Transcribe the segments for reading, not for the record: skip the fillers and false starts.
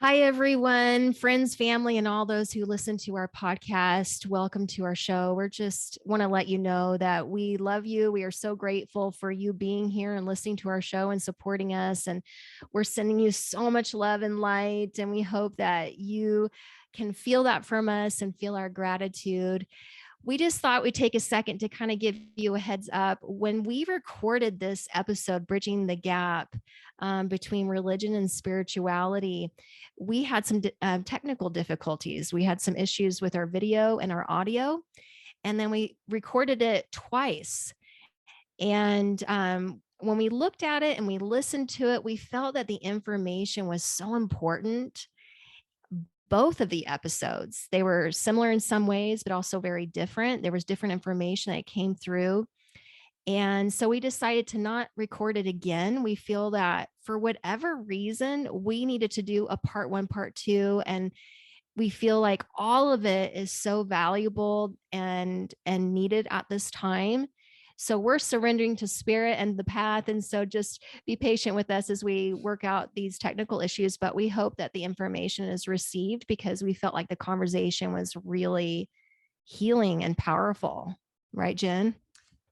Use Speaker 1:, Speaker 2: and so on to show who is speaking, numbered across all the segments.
Speaker 1: Hi, everyone, friends, family, and all those who listen to our podcast. Welcome to our show. We're just want to let you know that we love you. We are so grateful for you being here and listening to our show and supporting us. And we're sending you so much love and light. And we hope that you can feel that from us and feel our gratitude. We just thought we'd take a second to kind of give you a heads up. When we recorded this episode, Bridging the Gap between religion and spirituality, we had some technical difficulties. We had some issues with our video and our audio, and then we recorded it twice. And when we looked at it and we listened to it, we felt that the information was so important. Both of the episodes, they were similar in some ways, but also very different. There was different information that came through. And so we decided to not record it again. We feel that for whatever reason, we needed to do a part one, part two. And we feel like all of it is so valuable and needed at this time. So we're surrendering to spirit and the path. And so just be patient with us as we work out these technical issues. But we hope that the information is received because we felt like the conversation was really healing and powerful. Right, Jen?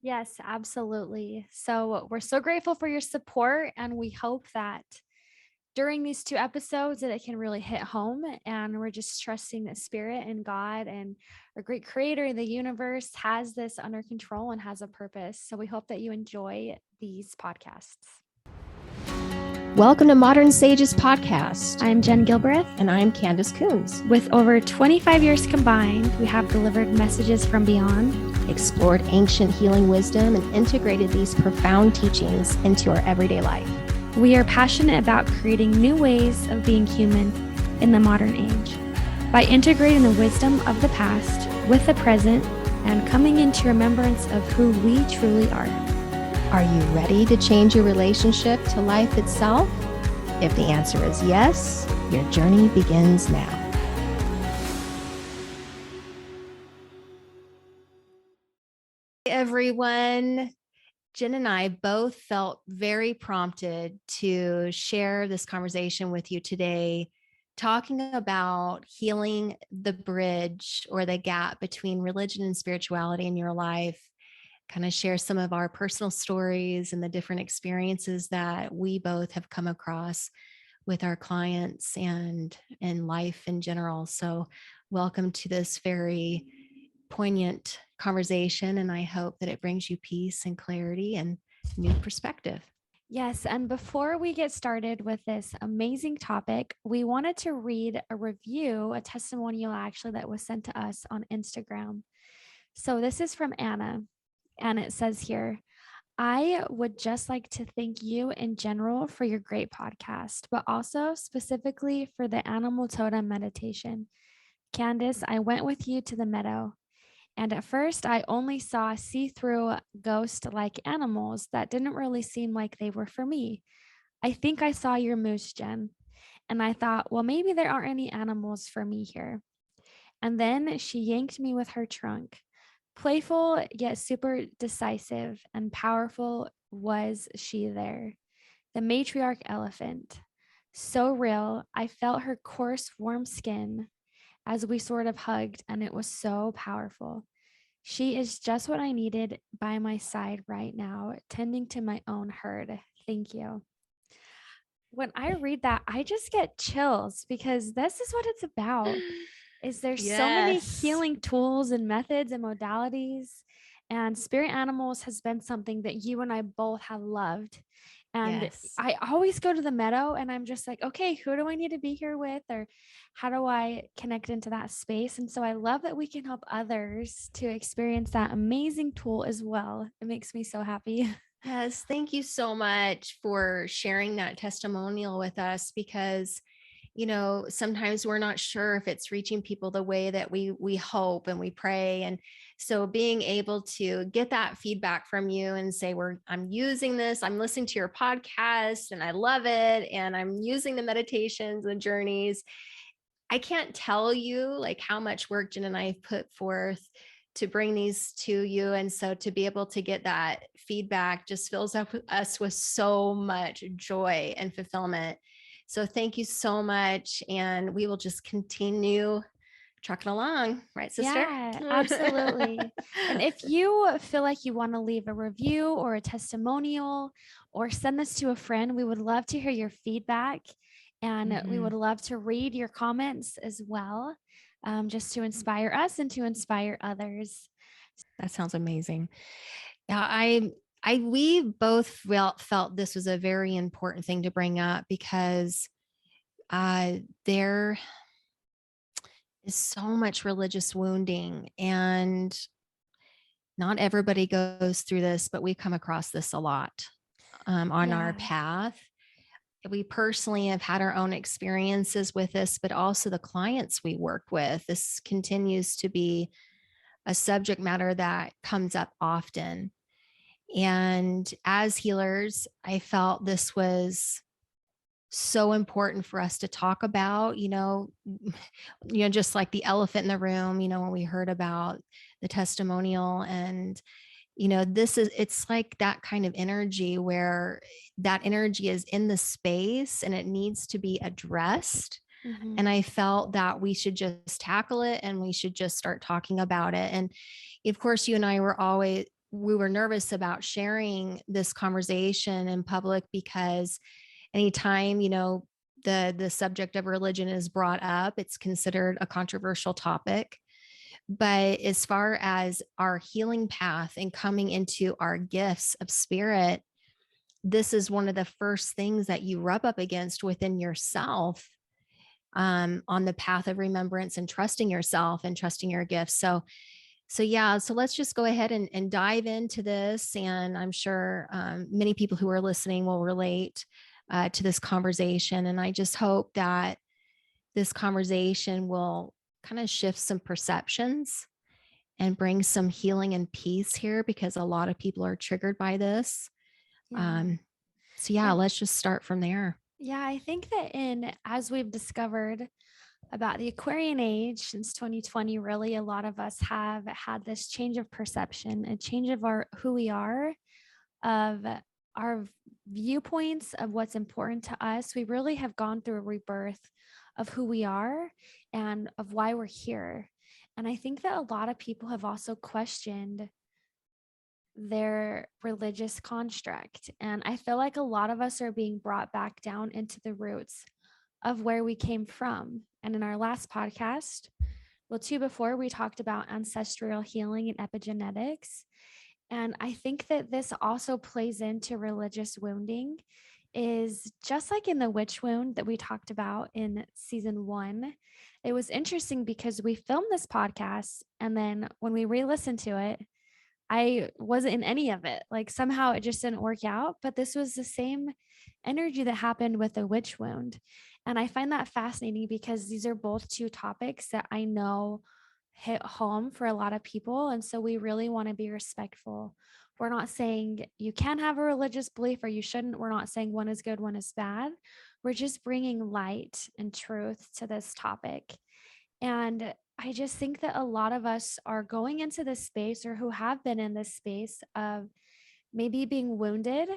Speaker 2: Yes, absolutely. So we're so grateful for your support, and we hope that during these two episodes that it can really hit home. And we're just trusting that spirit and God and our great creator, the universe, has this under control and has a purpose. So we hope that you enjoy these podcasts.
Speaker 1: Welcome to Modern Sages Podcast.
Speaker 2: I'm Jenn Gilbreth.
Speaker 1: And I'm Candace Coons.
Speaker 2: With over 25 years combined, we have delivered messages from beyond,
Speaker 1: explored ancient healing wisdom, and integrated these profound teachings into our everyday life.
Speaker 2: We are passionate about creating new ways of being human in the modern age by integrating the wisdom of the past with the present and coming into remembrance of who we truly are.
Speaker 1: Are you ready to change your relationship to life itself? If the answer is yes, your journey begins now. Hey everyone. Jen and I both felt very prompted to share this conversation with you today, talking about healing the bridge or the gap between religion and spirituality in your life, kind of share some of our personal stories and the different experiences that we both have come across with our clients and in life in general. So welcome to this very poignant conversation, and I hope that it brings you peace and clarity and new perspective.
Speaker 2: Yes, and before we get started with this amazing topic, we wanted to read a review, a testimonial actually that was sent to us on Instagram. So this is from Anna, and it says here, I would just like to thank you in general for your great podcast, but also specifically for the animal totem meditation. Candace, I went with you to the meadow. And at first, I only saw see-through ghost-like animals that didn't really seem like they were for me. I think I saw your moose, Jen. And I thought, well, maybe there aren't any animals for me here. And then she yanked me with her trunk. Playful, yet super decisive and powerful was she there. The matriarch elephant. So real, I felt her coarse, warm skin as we sort of hugged, and it was so powerful. She is just what I needed by my side right now, tending to my own herd. Thank you. When I read that, I just get chills because this is what it's about. Is there's so many healing tools and methods and modalities, and spirit animals has been something that you and I both have loved. And I always go to the meadow and I'm just like, okay, who do I need to be here with? Or how do I connect into that space? And so I love that we can help others to experience that amazing tool as well. It makes me so happy.
Speaker 1: Yes, thank you so much for sharing that testimonial with us because sometimes we're not sure if it's reaching people the way that we hope and we pray. And so being able to get that feedback from you and say, I'm using this, I'm listening to your podcast and I love it. And I'm using the meditations and journeys. I can't tell you like how much work Jen and I have put forth to bring these to you. And so to be able to get that feedback just fills up us with so much joy and fulfillment. So thank you so much. And we will just continue trucking along. Right, sister?
Speaker 2: Yeah, absolutely. And if you feel like you want to leave a review or a testimonial or send this to a friend, we would love to hear your feedback. And we would
Speaker 1: Mhm.
Speaker 2: love to read your comments as well, just to inspire us and to inspire others.
Speaker 1: That sounds amazing. Yeah, we both felt this was a very important thing to bring up because there is so much religious wounding, and not everybody goes through this, but we come across this a lot on our
Speaker 2: Yeah.
Speaker 1: path. We personally have had our own experiences with this, but also the clients we work with. This continues to be a subject matter that comes up often. And as healers, I felt this was so important for us to talk about, just like the elephant in the room, when we heard about the testimonial. And it's like that kind of energy where that energy is in the space and it needs to be addressed.
Speaker 2: Hmm.
Speaker 1: And I felt that we should just tackle it and we should just start talking about it. And of course, you and I we were nervous about sharing this conversation in public because anytime, the subject of religion is brought up, it's considered a controversial topic. But as far as our healing path and coming into our gifts of spirit, this is one of the first things that you rub up against within yourself, on the path of remembrance and trusting yourself and trusting your gifts. So yeah, so let's just go ahead and dive into this. And I'm sure many people who are listening will relate to this conversation. And I just hope that this conversation will kind of shift some perceptions and bring some healing and peace here because a lot of people are triggered by this.
Speaker 2: Yeah.
Speaker 1: Um, so yeah,
Speaker 2: And
Speaker 1: let's just start from there.
Speaker 2: yeah, I think that as we've discovered about the Aquarian Age since 2020, really a lot of us have had this change of perception, a change of our who we are, of our viewpoints of what's important to us. We really have gone through a rebirth of who we are and of why we're here. And I think that a lot of people have also questioned their religious construct. And I feel like a lot of us are being brought back down into the roots of where we came from. And in our last podcast, well, two before, we talked about ancestral healing and epigenetics. And I think that this also plays into religious wounding, is just like in the witch wound that we talked about in season 1. It was interesting because we filmed this podcast, and then when we re-listened to it, I wasn't in any of it. Like somehow it just didn't work out. But this was the same energy that happened with the witch wound. And I find that fascinating because these are both two topics that I know hit home for a lot of people. And so we really want to be respectful. We're not saying you can have a religious belief or you shouldn't. We're not saying one is good, one is bad. We're just bringing light and truth to this topic. And I just think that a lot of us are going into this space, or who have been in this space, of maybe being wounded,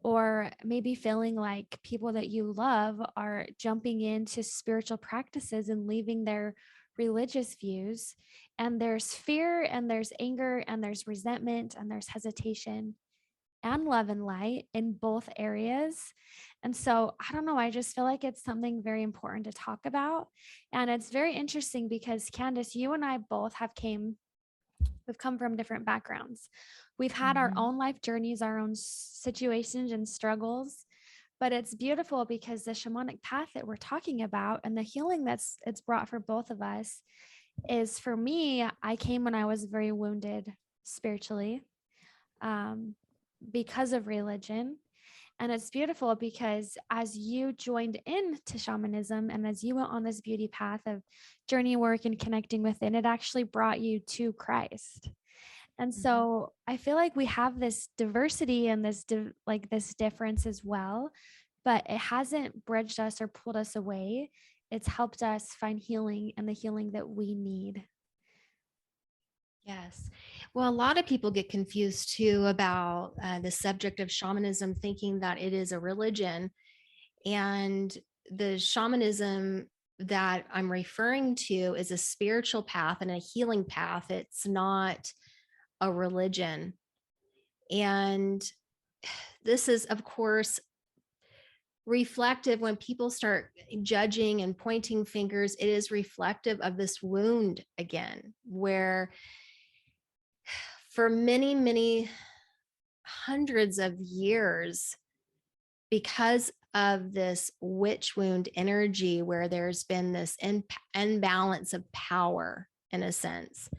Speaker 2: or maybe feeling like people that you love are jumping into spiritual practices and leaving their religious views. And there's fear, and there's anger, and there's resentment, and there's hesitation and love and light in both areas. And so I don't know, I just feel like it's something very important to talk about. And it's very interesting because Candace, you and I both we've come from different backgrounds. We've had our
Speaker 1: Mhm.
Speaker 2: own life journeys, our own situations and struggles. But it's beautiful because the shamanic path that we're talking about and the healing that's it's brought for both of us is, for me, I came when I was very wounded spiritually, um, because of religion. And it's beautiful because as you joined into shamanism and as you went on this beauty path of journey work and connecting within, it actually brought you to Christ. And
Speaker 1: Mhm.
Speaker 2: so I feel like we have this diversity and this difference as well, but it hasn't bridged us or pulled us away. It's helped us find healing and the healing that we need.
Speaker 1: Yes. Well, a lot of people get confused too about the subject of shamanism, thinking that it is a religion. And the shamanism that I'm referring to is a spiritual path and a healing path. It's not a religion. And this is, of course, reflective when people start judging and pointing fingers. It is reflective of this wound again, where for many, many hundreds of years, because of this witch wound energy, where there's been this imbalance of power, in a sense,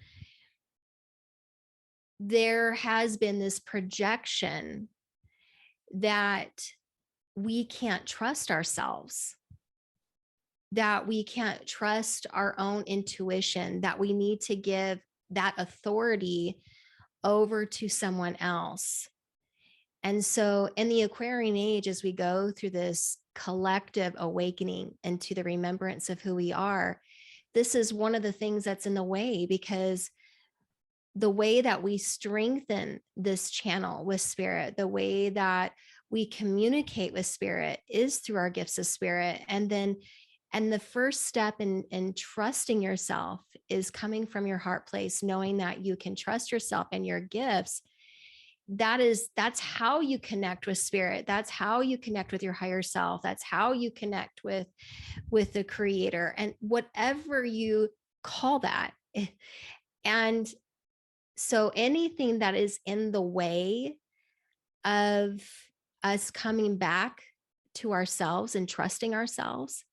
Speaker 1: there has been this projection that we can't trust ourselves, that we can't trust our own intuition, that we need to give that authority over to someone else. And so in the Aquarian Age, as we go through this collective awakening into the remembrance of who we are, this is one of the things that's in the way, because the way that we strengthen this channel with spirit, the way that we communicate with spirit, is through our gifts of spirit. And the first step in trusting yourself is coming from your heart place, knowing that you can trust yourself and your gifts. That's how you connect with spirit. That's how you connect with your higher self. That's how you connect with the creator, and whatever you call that. And so anything that is in the way of us coming back to ourselves and trusting ourselves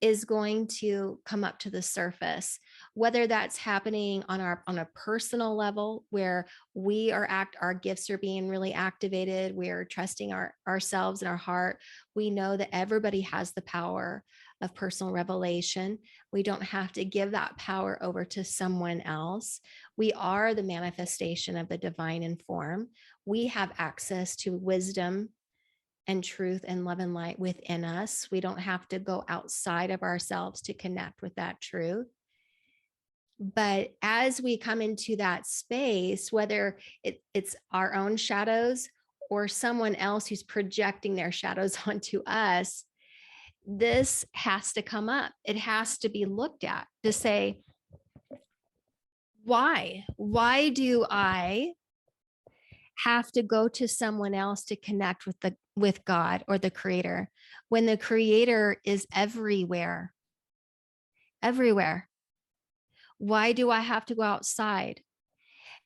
Speaker 1: is going to come up to the surface, whether that's happening on a personal level, where our gifts are being really activated, we're trusting ourselves and our heart. We know that everybody has the power of personal revelation. We don't have to give that power over to someone else. We are the manifestation of the divine in form. We have access to wisdom and truth and love and light within us. We don't have to go outside of ourselves to connect with that truth. But as we come into that space, whether it's our own shadows or someone else who's projecting their shadows onto us, this has to come up. It has to be looked at to say, why? Why do I have to go to someone else to connect with God or the creator, when the creator is everywhere? Why do I have to go outside?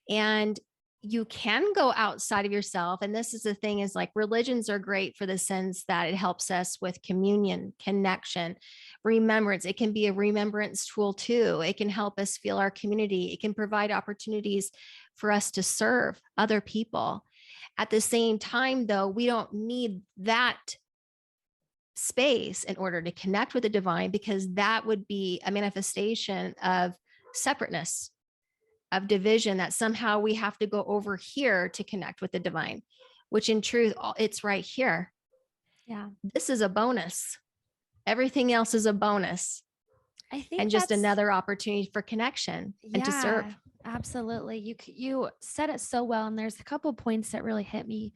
Speaker 1: And you can go outside of yourself. And this is the thing, is like, religions are great for the sense that it helps us with communion, connection, remembrance. It can be a remembrance tool too. It can help us feel our community. It can provide opportunities for us to serve other people. At the same time, though, we don't need that space in order to connect with the divine, because that would be a manifestation of separateness, of division, that somehow we have to go over here to connect with the divine, which in truth, it's right here.
Speaker 2: Yeah.
Speaker 1: This is a bonus. Everything else is a bonus.
Speaker 2: I think
Speaker 1: and just another opportunity for connection and to serve.
Speaker 2: Absolutely. You said it so well. And there's a couple points that really hit me.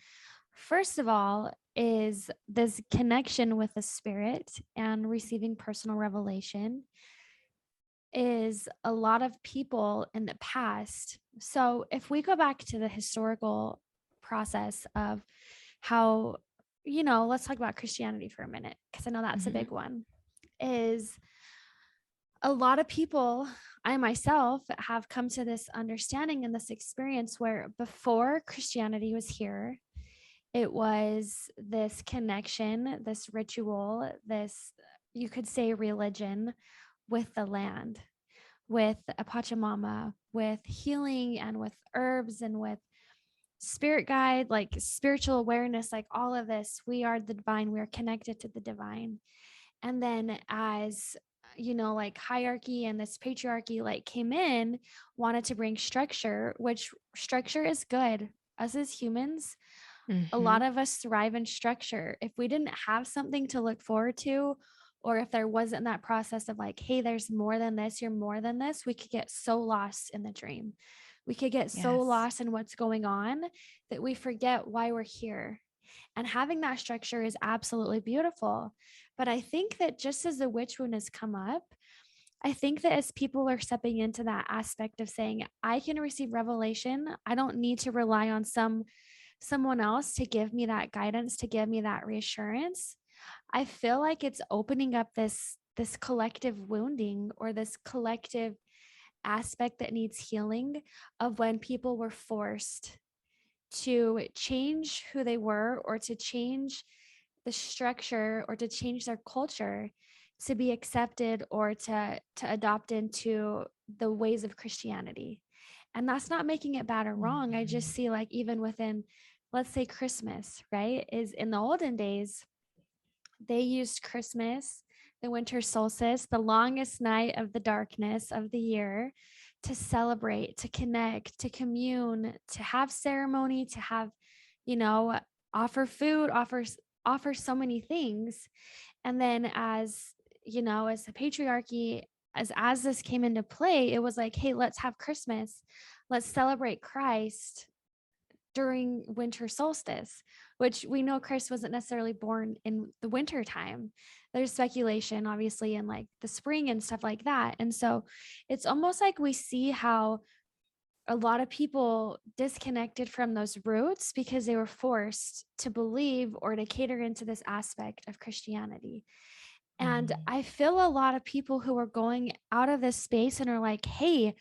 Speaker 2: First of all, is this connection with the spirit and receiving personal revelation is a lot of people in the past. So if we go back to the historical process of how, let's talk about Christianity for a minute, because I know that's a big one, is a lot of people, I myself, have come to this understanding and this experience where before Christianity was here, it was this connection, this ritual, this, you could say, religion with the land, with a Pachamama, with healing and with herbs and with spirit guide, like spiritual awareness, like all of this. We are the divine. We are connected to the divine. And then as like hierarchy and this patriarchy like came in, wanted to bring structure, which structure is good. Us as humans, a lot of us thrive in structure. If we didn't have something to look forward to, or if there wasn't that process of like, hey, there's more than this, you're more than this, we could get so lost in the dream. We could get so lost in what's going on that we forget why we're here. And having that structure is absolutely beautiful. But I think that just as the witch wound has come up, I think that as people are stepping into that aspect of saying, I can receive revelation, I don't need to rely on someone else to give me that guidance, to give me that reassurance. I feel like it's opening up this collective wounding, or this collective aspect that needs healing, of when people were forced to change who they were, or to change the structure, or to change their culture to be accepted, or to adopt into the ways of Christianity. And that's not making it bad or wrong. I just see, like, even within, let's say, Christmas, right? Is in the olden days, they used Christmas, the winter solstice, the longest night of the darkness of the year, to celebrate, to connect, to commune, to have ceremony, to have, you know, offer food, offer so many things. And then, as you know, as the patriarchy, as this came into play, it was like, hey, let's have Christmas, let's celebrate Christ during winter solstice, which we know Christ wasn't necessarily born in the winter time. There's speculation, obviously, in like the spring and stuff like that. And so it's almost like we see how a lot of people disconnected from those roots because they were forced to believe or to cater into this aspect of Christianity. And I feel a lot of people who are going out of this space and are like, hey,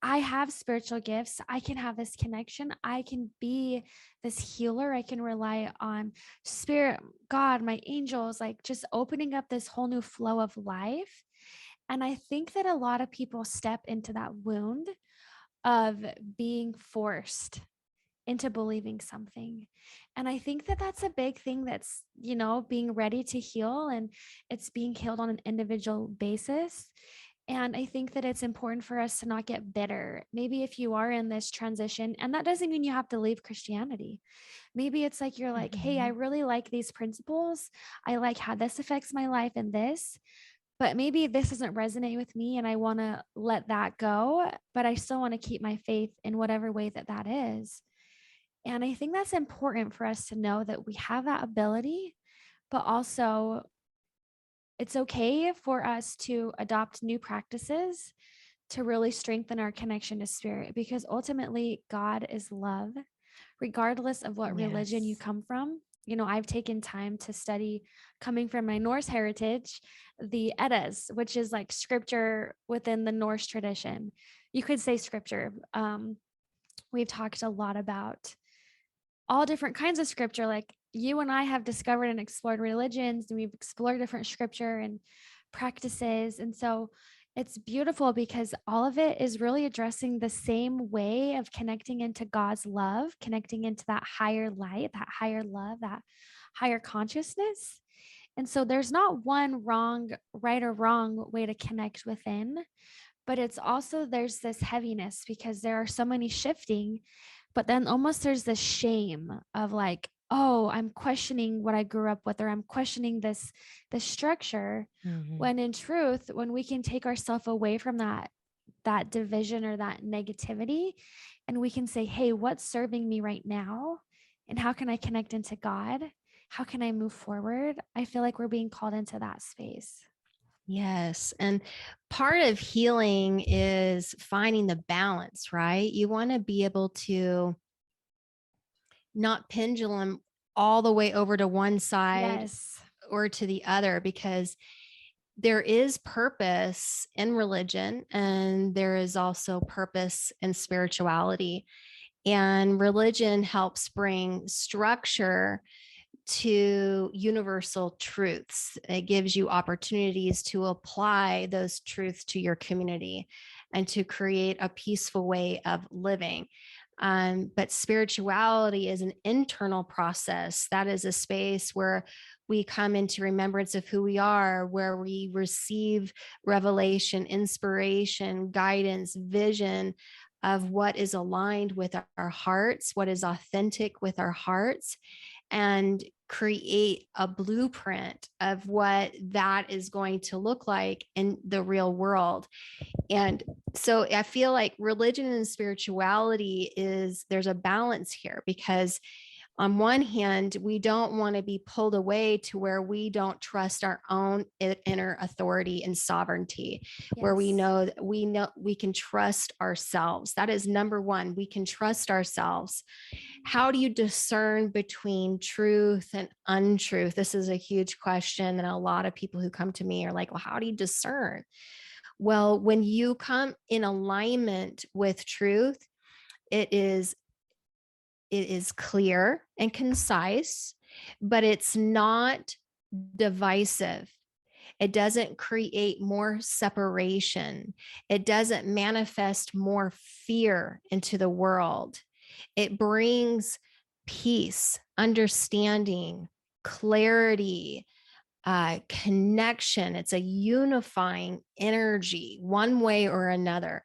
Speaker 2: I have spiritual gifts. I can have this connection. I can be this healer. I can rely on spirit, God, my angels, like just opening up this whole new flow of life. And I think that a lot of people step into that wound of being forced into believing something. And I think that that's a big thing, that's, you know, being ready to heal, and it's being healed on an individual basis. And I think that it's important for us to not get bitter. Maybe if you are in this transition, and that doesn't mean you have to leave Christianity. Maybe it's like, you're like, hey, I really like these principles. I like how this affects my life and this, but maybe this doesn't resonate with me and I want to let that go, but I still want to keep my faith in whatever way that that is. And I think that's important for us to know, that we have that ability, but also it's okay for us to adopt new practices to really strengthen our connection to spirit, because ultimately God is love, regardless of what religion you come from. You know, I've taken time to study, coming from my Norse heritage, the Eddas, which is like scripture within the Norse tradition. You could say scripture. We've talked a lot about all different kinds of scripture. Like, you and I have discovered and explored religions, and we've explored different scripture and practices. And so it's beautiful, because all of it is really addressing the same way of connecting into God's love, connecting into that higher light, that higher love, that higher consciousness. And so there's not one right or wrong way to connect within, but it's also, there's this heaviness because there are so many shifting, but then almost there's this shame of like, oh, I'm questioning what I grew up with, or I'm questioning this structure. When in truth, when we can take ourselves away from that division or that negativity, and we can say, hey, what's serving me right now, and how can I connect into God, how can I move forward? I feel like we're being called into that space.
Speaker 1: Yes. And part of healing is finding the balance, right? You want to be able to not pendulum all the way over to one side
Speaker 2: Yes.
Speaker 1: or to the other, because there is purpose in religion and there is also purpose in spirituality. And religion helps bring structure to universal truths. It gives you opportunities to apply those truths to your community and to create a peaceful way of living. But spirituality is an internal process. That is a space where we come into remembrance of who we are, where we receive revelation, inspiration, guidance, vision of what is aligned with our hearts, what is authentic with our hearts, and create a blueprint of what that is going to look like in the real world. And so I feel like religion and spirituality there's a balance here, because on one hand, we don't want to be pulled away to where we don't trust our own inner authority and sovereignty, where we
Speaker 2: Yes.
Speaker 1: know that we can trust ourselves. That is number one. We can trust ourselves. How do you discern between truth and untruth? This is a huge question. And a lot of people who come to me are like, well, how do you discern? Well, when you come in alignment with truth, it is clear and concise, but it's not divisive. It doesn't create more separation. It doesn't manifest more fear into the world. It brings peace, understanding, clarity, connection. It's a unifying energy, one way or another.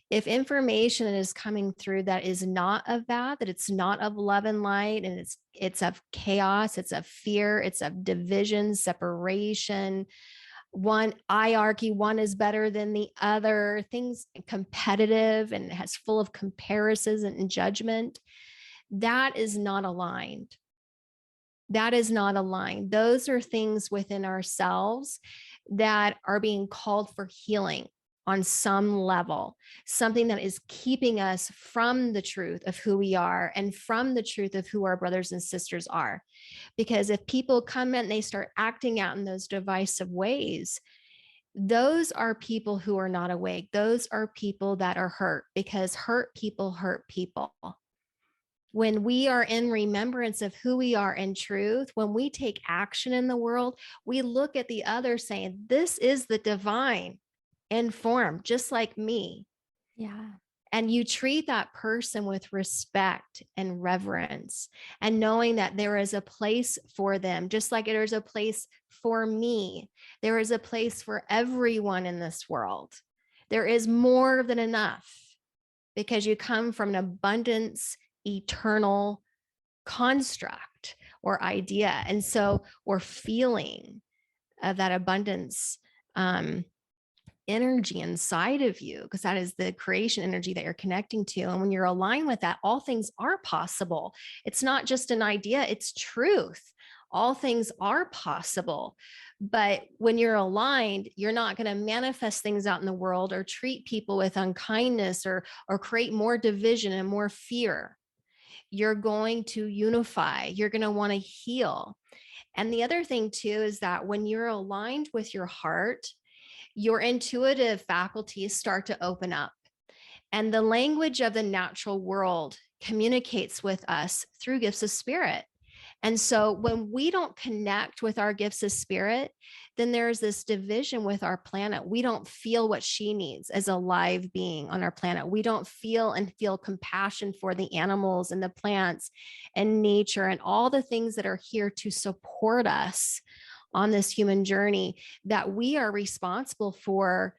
Speaker 1: If information is coming through that is not of that it's not of love and light, and it's of chaos, it's of fear, it's of division, separation, one hierarchy, one is better than the other, things competitive and has full of comparisons and judgment, that is not aligned. That is not aligned. Those are things within ourselves that are being called for healing on some level, something that is keeping us from the truth of who we are and from the truth of who our brothers and sisters are. Because if people come in and they start acting out in those divisive ways, those are people who are not awake. Those are people that are hurt, because hurt people hurt people. When we are in remembrance of who we are in truth, when we take action in the world, we look at the other saying, this is the divine in form, just like me.
Speaker 2: Yeah.
Speaker 1: And you treat that person with respect and reverence, and knowing that there is a place for them, just like there's a place for me. There is a place for everyone in this world. There is more than enough, because you come from an abundance, eternal construct or idea. And so we're feeling of that abundance energy inside of you, because that is the creation energy that you're connecting to. And when you're aligned with that, all things are possible. It's not just an idea, it's truth. All things are possible. But when you're aligned, you're not going to manifest things out in the world or treat people with unkindness or create more division and more fear. You're going to unify. You're going to want to heal. And the other thing too is that when you're aligned with your heart, your intuitive faculties start to open up. And the language of the natural world communicates with us through gifts of spirit. And so when we don't connect with our gifts of spirit, then there's this division with our planet. We don't feel what she needs as a live being on our planet. We don't feel compassion for the animals and the plants and nature and all the things that are here to support us on this human journey, that we are responsible for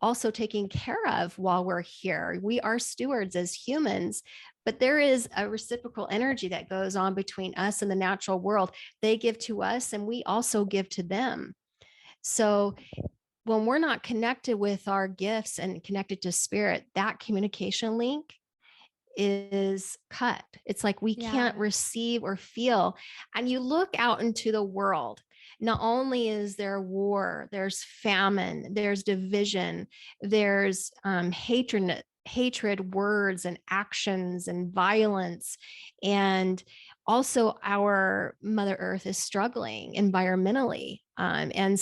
Speaker 1: also taking care of while we're here. We are stewards as humans, but there is a reciprocal energy that goes on between us and the natural world. They give to us and we also give to them. So when we're not connected with our gifts and connected to spirit, that communication link is cut. It's like we can't receive or feel. And you look out into the world, not only is there war, there's famine, there's division, there's hatred, words and actions and violence. And also our Mother Earth is struggling environmentally. And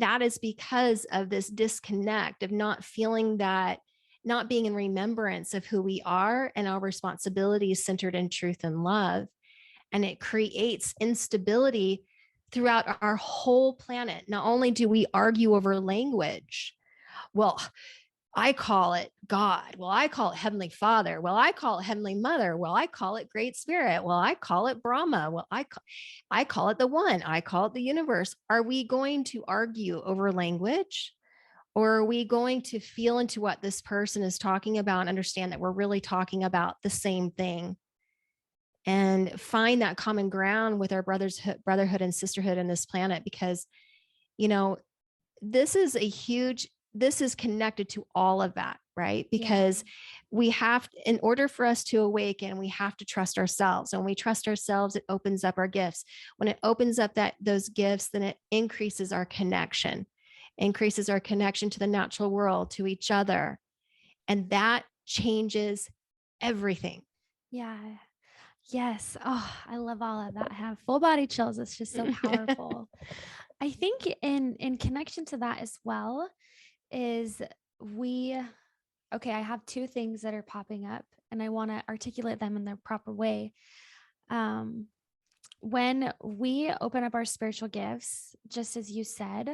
Speaker 1: that is because of this disconnect of not feeling that, not being in remembrance of who we are and our responsibilities centered in truth and love. And it creates instability throughout our whole planet. Not only do we argue over language, well, I call it God. Well, I call it Heavenly Father. Well, I call it Heavenly Mother. Well, I call it Great Spirit. Well, I call it Brahma. Well, I call it the One. I call it the universe. Are we going to argue over language? Or are we going to feel into what this person is talking about and understand that we're really talking about the same thing, and find that common ground with our brotherhood and sisterhood in this planet? Because, this is connected to all of that. right? Because we have, in order for us to awaken, we have to trust ourselves. And when we trust ourselves, it opens up our gifts. When it opens up those gifts, then it increases our connection to the natural world, to each other. And that changes everything.
Speaker 2: Yeah. Yes. Oh, I love all of that. I have full body chills. It's just so powerful. I think in connection to that as well is I have two things that are popping up and I want to articulate them in the proper way. When we open up our spiritual gifts, just as you said,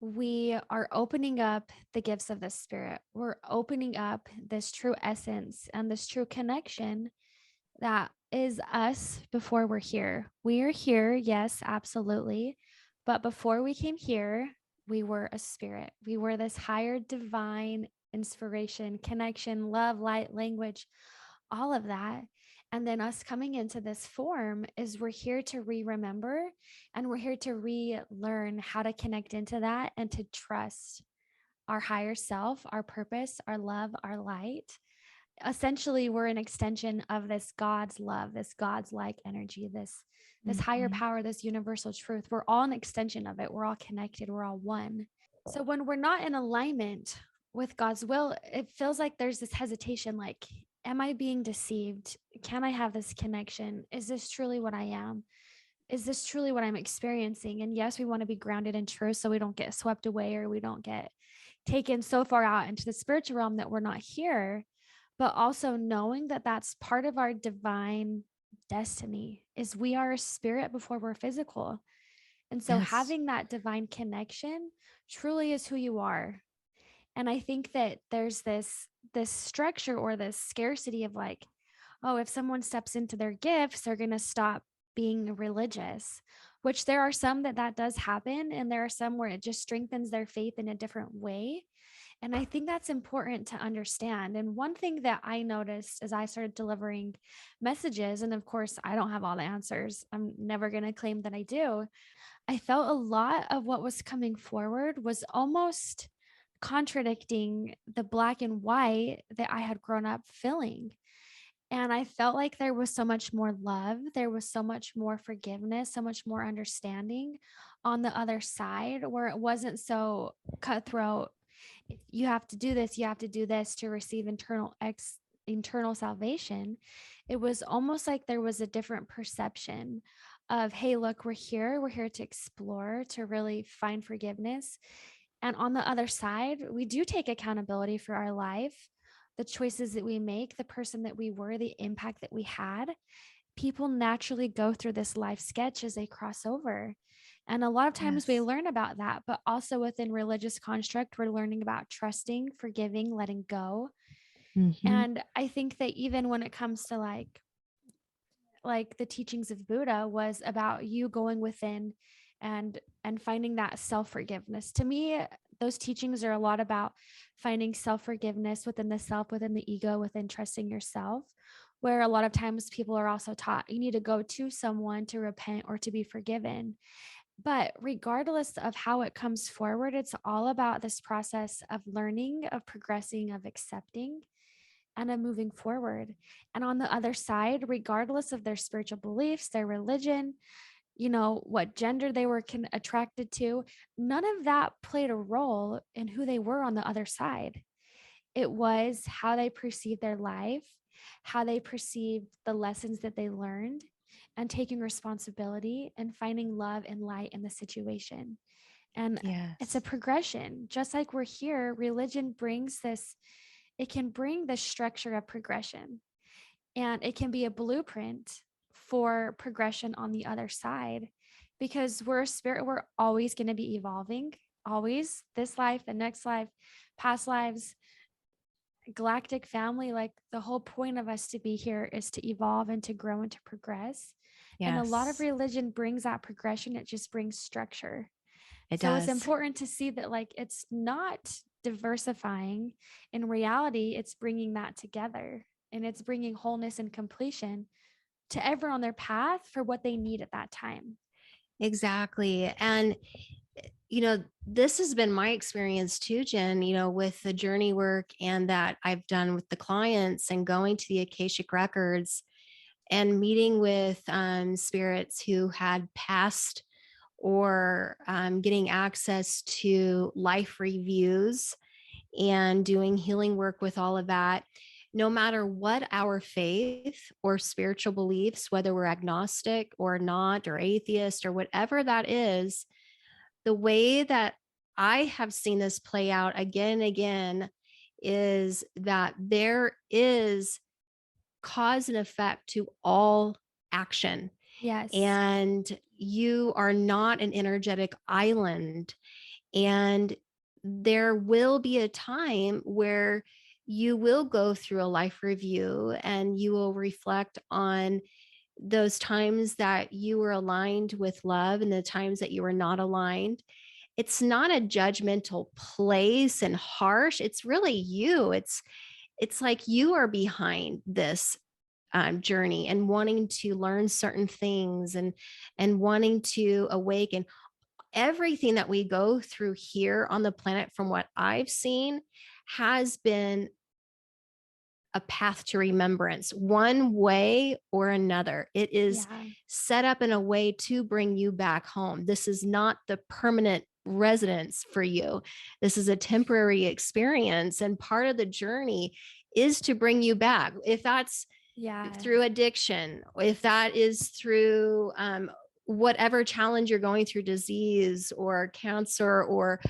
Speaker 2: we are opening up the gifts of the spirit. We're opening up this true essence and this true connection that is us before we're here. We are here, yes, absolutely. But before we came here, we were a spirit. We were this higher divine inspiration, connection, love, light, language, all of that. And then us coming into this form is we're here to remember and we're here to relearn how to connect into that and to trust our higher self, our purpose, our love, our light. Essentially, we're an extension of this God's love, this God's like energy, this higher power, this universal truth. We're all an extension of it. We're all connected. We're all one. So when we're not in alignment with God's will, it feels like there's this hesitation, like, am I being deceived? Can I have this connection? Is this truly what I am? Is this truly what I'm experiencing? And yes, we want to be grounded in truth so we don't get swept away or we don't get taken so far out into the spiritual realm that we're not here. But also knowing that that's part of our divine destiny is we are a spirit before we're physical. And so having that divine connection truly is who you are. And I think that there's this structure or this scarcity of like, oh, if someone steps into their gifts, they're going to stop being religious, which there are some that does happen. And there are some where it just strengthens their faith in a different way. And I think that's important to understand. And one thing that I noticed as I started delivering messages, and of course, I don't have all the answers. I'm never going to claim that I do. I felt a lot of what was coming forward was almost contradicting the black and white that I had grown up feeling. And I felt like there was so much more love. There was so much more forgiveness, so much more understanding on the other side where it wasn't so cutthroat. You have to do this, you have to do this to receive internal salvation. It was almost like there was a different perception of, hey, look, we're here to explore, to really find forgiveness. And on the other side, we do take accountability for our life, the choices that we make, the person that we were, the impact that we had. People naturally go through this life sketch as they cross over. And a lot of times we learn about that, but also within religious construct, we're learning about trusting, forgiving, letting go. And I think that even when it comes to like the teachings of Buddha was about you going within and finding that self-forgiveness. To me, those teachings are a lot about finding self-forgiveness within the self, within the ego, within trusting yourself, where a lot of times people are also taught you need to go to someone to repent or to be forgiven. But regardless of how it comes forward, it's all about this process of learning, of progressing, of accepting, and of moving forward. And on the other side, regardless of their spiritual beliefs, their religion, what gender they were attracted to, none of that played a role in who they were on the other side. It was how they perceived their life, how they perceived the lessons that they learned, and taking responsibility and finding love and light in the situation. And it's a progression. Just like we're here, religion brings this, it can bring the structure of progression, and it can be a blueprint for progression on the other side, because we're a spirit. We're always going to be evolving, always, this life, the next life, past lives, galactic family. Like the whole point of us to be here is to evolve and to grow and to progress. And a lot of religion brings that progression. It just brings structure. So it's important to see that like it's not diversifying. In reality, it's bringing that together, and it's bringing wholeness and completion to everyone on their path for what they need at that time.
Speaker 1: Exactly. And this has been my experience too, Jen, with the journey work and that I've done with the clients and going to the Akashic Records and meeting with spirits who had passed or getting access to life reviews and doing healing work with all of that. No matter what our faith or spiritual beliefs, whether we're agnostic or not, or atheist or whatever that is, the way that I have seen this play out again and again is that there is cause and effect to all action.
Speaker 2: Yes.
Speaker 1: And you are not an energetic island. And there will be a time where you will go through a life review and you will reflect on those times that you were aligned with love and the times that you were not aligned. It's not a judgmental place and harsh. It's really you. It's like you are behind this journey and wanting to learn certain things and wanting to awaken. Everything that we go through here on the planet, from what I've seen, has been a path to remembrance, one way or another. It is
Speaker 2: Yeah.
Speaker 1: set up in a way to bring you back home. This is not the permanent residence for you. This is a temporary experience. And part of the journey is to bring you back. If that's
Speaker 2: Yeah.
Speaker 1: through addiction, if that is through whatever challenge you're going through, disease or cancer, or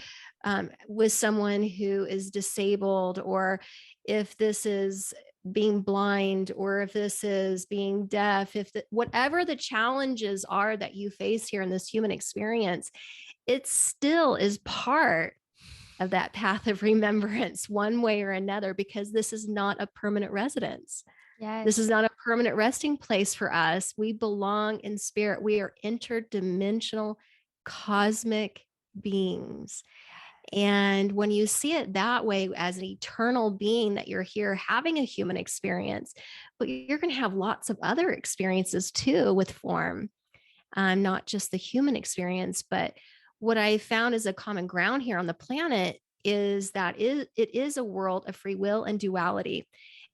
Speaker 1: with someone who is disabled, or if this is being blind, or if this is being deaf, whatever the challenges are that you face here in this human experience, it still is part of that path of remembrance one way or another, because this is not a permanent residence. This is
Speaker 2: Yes.
Speaker 1: not a permanent resting place for us. We belong in spirit. We are interdimensional cosmic beings. And when you see it that way, as an eternal being, that you're here having a human experience, but you're going to have lots of other experiences too with form, not just the human experience. But what I found is a common ground here on the planet is that it is a world of free will and duality.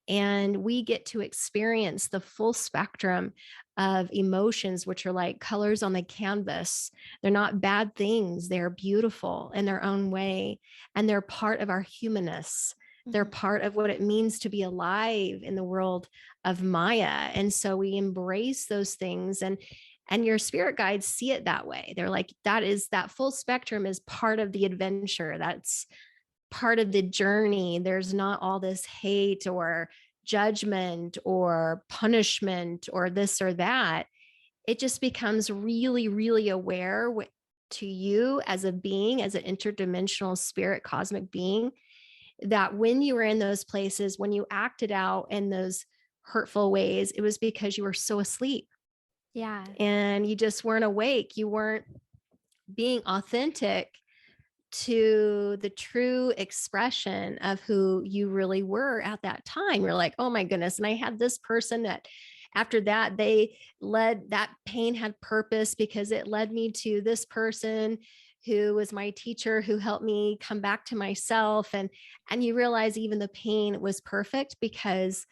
Speaker 1: And we get to experience the full spectrum of emotions, which are like colors on the canvas. They're not bad things, they're beautiful in their own way. And they're part of our humanness. They're
Speaker 2: Mhm.
Speaker 1: part of what it means to be alive in the world of Maya. And so we embrace those things, and your spirit guides see it that way. They're like, that full spectrum is part of the adventure. That's part of the journey. There's not all this hate or judgment or punishment or this or that. It just becomes really, really aware to you as a being, as an interdimensional spirit, cosmic being, that when you were in those places, when you acted out in those hurtful ways, it was because you were so asleep
Speaker 2: Yeah.
Speaker 1: and you just weren't awake. You weren't being authentic to the true expression of who you really were at that time. You're like, oh my goodness. And I had this person that after that, that pain had purpose because it led me to this person who was my teacher, who helped me come back to myself. And you realize even the pain was perfect because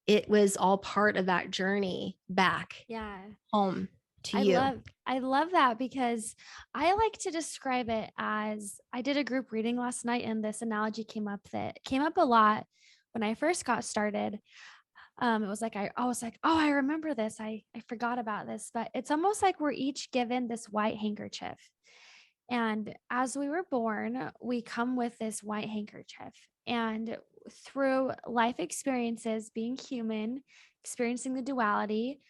Speaker 1: it was all part of that journey back
Speaker 2: Yeah.
Speaker 1: home to
Speaker 2: I
Speaker 1: you.
Speaker 2: love I love that because I like to describe it as I did a group reading last night and this analogy came up that came up a lot when I first got started. It was like I was like, oh, I remember this. I forgot about this, but it's almost like we're each given this white handkerchief. And as we were born, we come with this white handkerchief. And through life experiences, being human, experiencing the duality,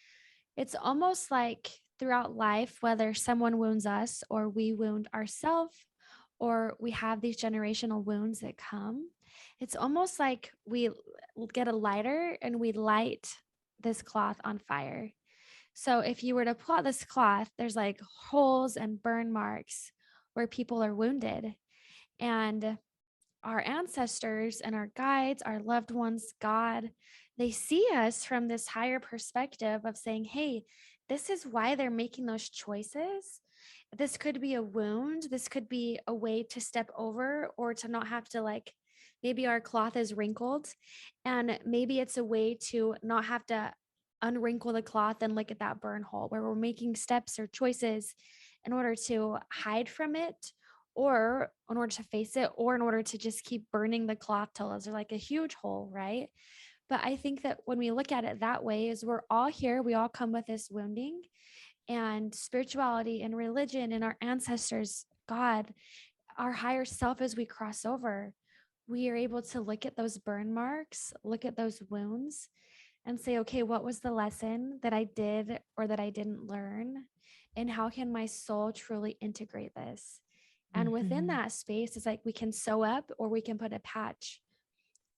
Speaker 2: it's almost like throughout life, whether someone wounds us or we wound ourselves, or we have these generational wounds that come, it's almost like we get a lighter and we light this cloth on fire. So if you were to pull out this cloth, there's like holes and burn marks where people are wounded. And our ancestors and our guides, our loved ones, God, they see us from this higher perspective of saying, hey, this is why they're making those choices. this could be a wound. This could be a way to step over or to not have to, like, maybe our cloth is wrinkled and maybe it's a way to not have to unwrinkle the cloth and look at that burn hole where we're making steps or choices in order to hide from it or in order to face it or in order to just keep burning the cloth till there's like a huge hole, right? But I think that when we look at it that way, is we're all here, we all come with this wounding, and spirituality and religion and our ancestors, God, our higher self, as we cross over, we are able to look at those burn marks, look at those wounds, and say, okay, what was the lesson that I did or that I didn't learn? And how can my soul truly integrate this? And within
Speaker 1: Mhm.
Speaker 2: that space, it's like we can sew up or we can put a patch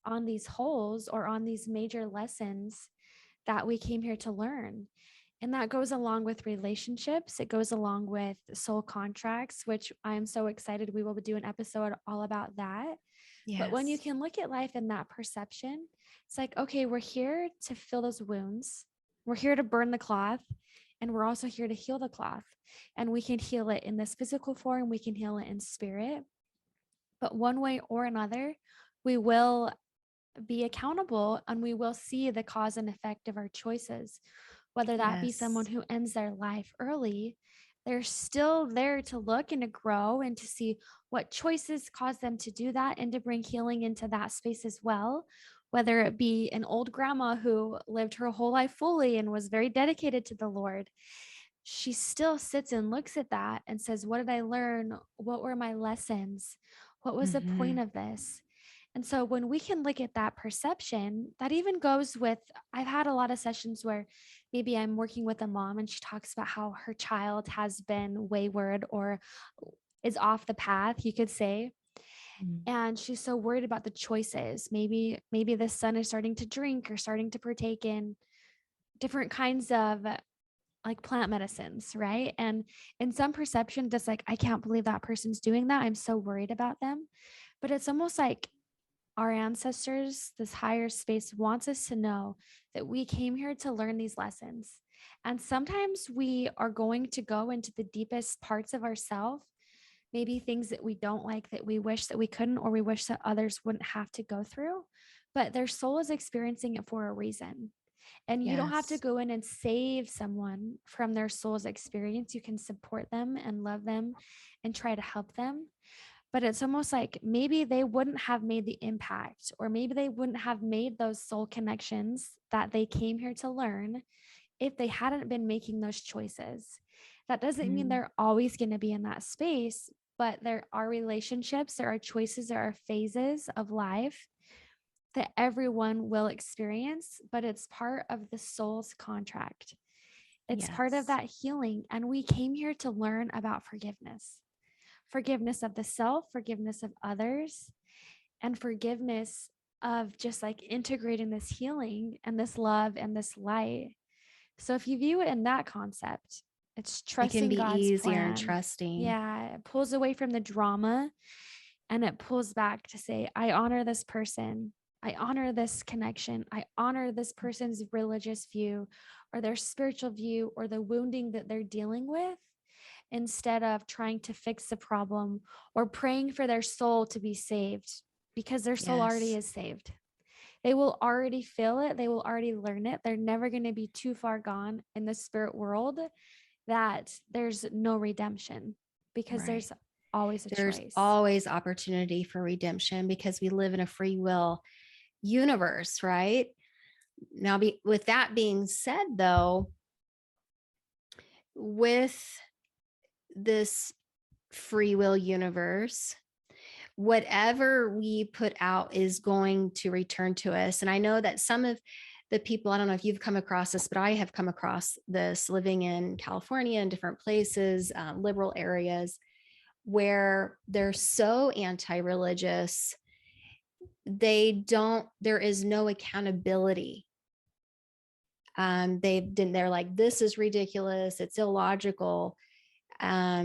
Speaker 2: on these holes or on these major lessons that we came here to learn. And that goes along with relationships. It goes along with soul contracts, which I'm so excited. We will do an episode all about that. But when you
Speaker 1: Yes.
Speaker 2: can look at life in that perception, it's like, okay, we're here to fill those wounds. We're here to burn the cloth. And we're also here to heal the cloth. And we can heal it in this physical form, we can heal it in spirit. But one way or another, we will be accountable and we will see the cause and effect of our choices. Whether that be someone
Speaker 1: Yes.
Speaker 2: who ends their life early, they're still there to look and to grow and to see what choices cause them to do that and to bring healing into that space as well. Whether it be an old grandma who lived her whole life fully and was very dedicated to the Lord, she still sits and looks at that and says, what did I learn? What were my lessons? What was the point
Speaker 1: Mhm.
Speaker 2: of this? And so when we can look at that perception, that even goes with, I've had a lot of sessions where maybe I'm working with a mom and she talks about how her child has been wayward or is off the path, you could say.
Speaker 1: Mm.
Speaker 2: And she's so worried about the choices. Maybe the son is starting to drink or starting to partake in different kinds of like plant medicines, right? And in some perception, just like, I can't believe that person's doing that. I'm so worried about them. But it's almost like our ancestors, this higher space wants us to know that we came here to learn these lessons. And sometimes we are going to go into the deepest parts of ourselves, maybe things that we don't like that we wish that we couldn't, or we wish that others wouldn't have to go through. But their soul is experiencing it for a reason. And you don't have to
Speaker 1: Yes.
Speaker 2: go in and save someone from their soul's experience. You can support them and love them and try to help them. But it's almost like maybe they wouldn't have made the impact, or maybe they wouldn't have made those soul connections that they came here to learn if they hadn't been making those choices. That doesn't mean
Speaker 1: Mm.
Speaker 2: they're always going to be in that space, but there are relationships, there are choices, there are phases of life that everyone will experience, but it's part of the soul's contract. It's part of
Speaker 1: Yes.
Speaker 2: that healing. And we came here to learn about forgiveness, forgiveness of the self, forgiveness of others, and forgiveness of just like integrating this healing and this love and this light. So if you view it in that concept, it's
Speaker 1: It can
Speaker 2: trusting
Speaker 1: be
Speaker 2: God's
Speaker 1: easier and
Speaker 2: plan.
Speaker 1: trusting.
Speaker 2: Yeah, it pulls away from the drama and it pulls back to say, I honor this person. I honor this connection. I honor this person's religious view or their spiritual view or the wounding that they're dealing with, instead of trying to fix the problem or praying for their soul to be saved, because their soul already
Speaker 1: Yes.
Speaker 2: is saved. They will already feel it. They will already learn it. They're never going to be too far gone in the spirit world that there's no redemption, because
Speaker 1: Right.
Speaker 2: there's always a
Speaker 1: There's
Speaker 2: choice.
Speaker 1: always opportunity for redemption because we live in a free will universe, right? Now, with that being said, though, with this free will universe, whatever we put out is going to return to us. And I know that some of the people, I don't know if you've come across this, but I have come across this living in California and different places, liberal areas, where they're so anti religious, there is no accountability. They're like, this is ridiculous, it's illogical. I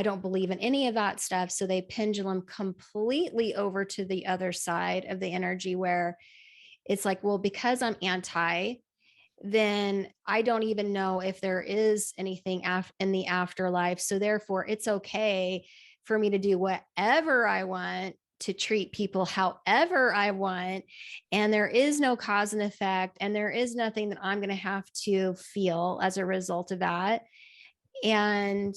Speaker 1: don't believe in any of that stuff. So they pendulum completely over to the other side of the energy where it's like, well, because I'm anti, then I don't even know if there is anything in the afterlife. So therefore, it's okay for me to do whatever I want, to treat people however I want. And there is no cause and effect. And there is nothing that I'm going to have to feel as a result of that. And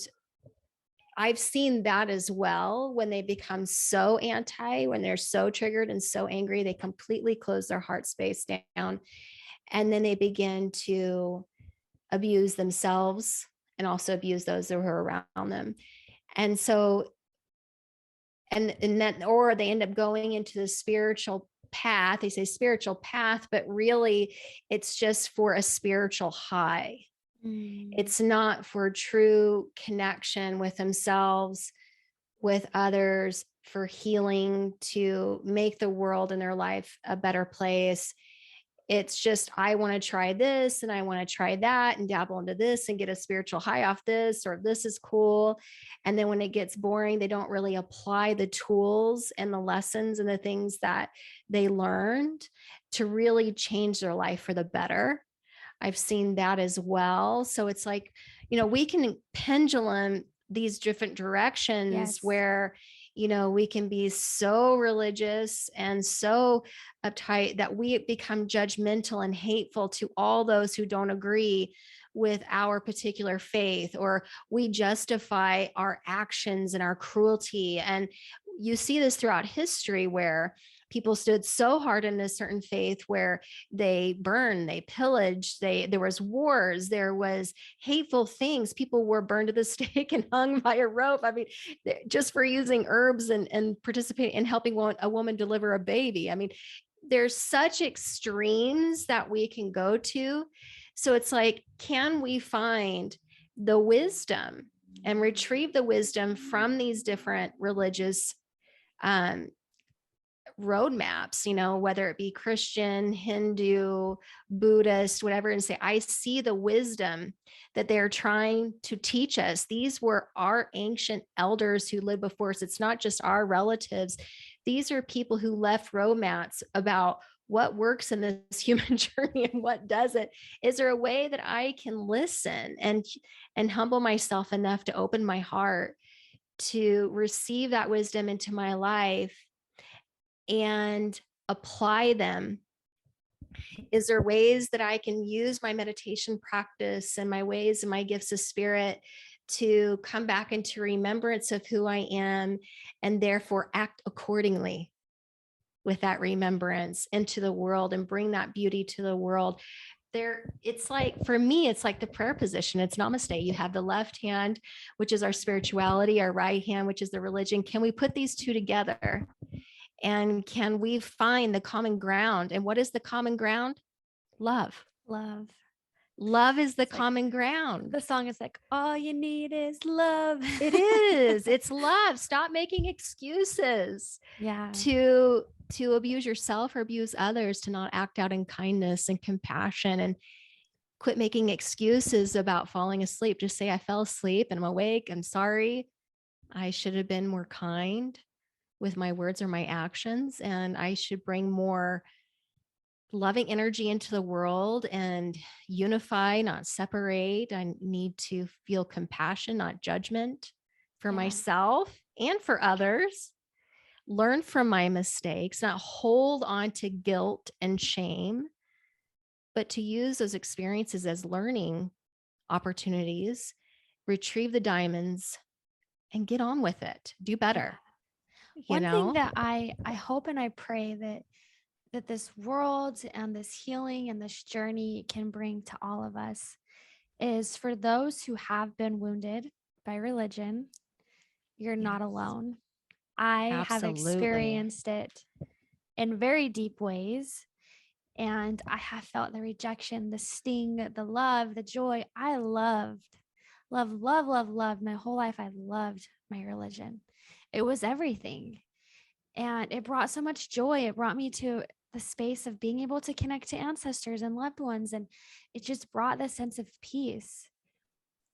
Speaker 1: I've seen that as well when they become so when they're so triggered and so angry, they completely close their heart space down. And then they begin to abuse themselves and also abuse those who are around them. And so, and that, or they end up going into the spiritual path. They say spiritual path, but really it's just for a spiritual high. It's not for true connection with themselves, with others, for healing, to make the world and their life a better place. It's just, I want to try this and I want to try that and dabble into this and get a spiritual high off this, or this is cool. And then when it gets boring, they don't really apply the tools and the lessons and the things that they learned to really change their life for the better. I've seen that as well. So it's like, we can pendulum these different directions where, we can be so religious and so uptight that we become judgmental and hateful to all those who don't agree with our particular faith, or we justify our actions and our cruelty. And you see this throughout history where people stood so hard in a certain faith where they burned, they pillaged, there was wars, there was hateful things. People were burned at the stake and hung by a rope. I mean, just for using herbs and participating in helping a woman deliver a baby. I mean, there's such extremes that we can go to. So it's like, can we find the wisdom and retrieve the wisdom from these different religious roadmaps, whether it be Christian, Hindu, Buddhist, whatever, and say, I see the wisdom that they're trying to teach us. These were our ancient elders who lived before us. It's not just our relatives. These are people who left roadmaps about what works in this human journey and what doesn't. Is there a way that I can listen and humble myself enough to open my heart to receive that wisdom into my life and apply them? Is there ways that I can use my meditation practice and my ways and my gifts of spirit to come back into remembrance of who I am, and therefore act accordingly with that remembrance into the world and bring that beauty to the world? It's like, for me, it's like the prayer position. It's namaste. You have the left hand, which is our spirituality, our right hand, which is the religion. Can we put these two together? And can we find the common ground? And what is the common ground? Love. Love is the common ground.
Speaker 2: The song is like, all you need is love.
Speaker 1: It is. It's love. Stop making excuses.
Speaker 2: Yeah.
Speaker 1: To abuse yourself or abuse others, to not act out in kindness and compassion, and quit making excuses about falling asleep. Just say, I fell asleep and I'm awake. I'm sorry. I should have been more kind with my words or my actions, and I should bring more loving energy into the world and unify, not separate. I need to feel compassion, not judgment, for myself and for others. Learn from my mistakes, not hold on to guilt and shame, but to use those experiences as learning opportunities, retrieve the diamonds, and get on with it. Do better.
Speaker 2: One thing that I hope and I pray that this world and this healing and this journey can bring to all of us is, for those who have been wounded by religion, you're not alone. I have experienced it in very deep ways, and I have felt the rejection, the sting, the love, the joy. I loved my whole life. I loved my religion. It was everything. And it brought so much joy. It brought me to the space of being able to connect to ancestors and loved ones. And it just brought this sense of peace.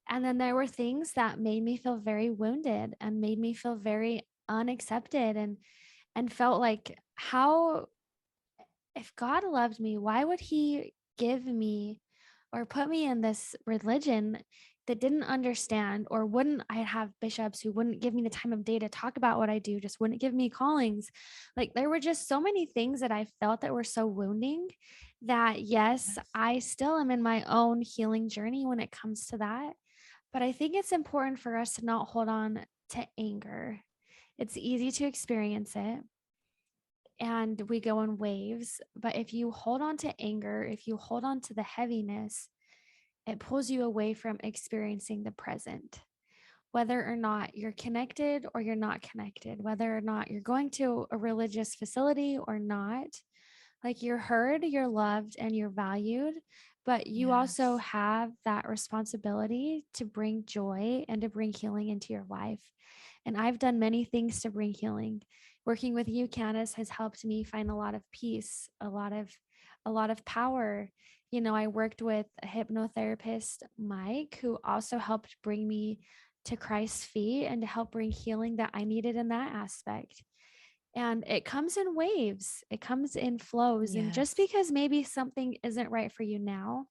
Speaker 2: And then there were things that made me feel very wounded and made me feel very unaccepted, and felt like, how, if God loved me, why would he give me or put me in this religion that didn't understand, or wouldn't, I have bishops who wouldn't give me the time of day to talk about what I do, just wouldn't give me callings. Like there were just so many things that I felt that were so wounding that, yes,
Speaker 1: Yes.
Speaker 2: I still am in my own healing journey when it comes to that. But I think it's important for us to not hold on to anger. It's easy to experience it and we go in waves. But if you hold on to anger, if you hold on to the heaviness, it pulls you away from experiencing the present, whether or not you're connected or you're not connected, whether or not you're going to a religious facility or not. Like you're heard, you're loved, and you're valued, but you also
Speaker 1: Yes.
Speaker 2: have that responsibility to bring joy and to bring healing into your life. And I've done many things to bring healing. Working with you, Candace, has helped me find a lot of peace, a lot of power. You know, I worked with a hypnotherapist, Mike, who also helped bring me to Christ's feet and to help bring healing that I needed in that aspect. And it comes in waves, it comes in flows. And just
Speaker 1: Yes.
Speaker 2: because maybe something isn't right for you now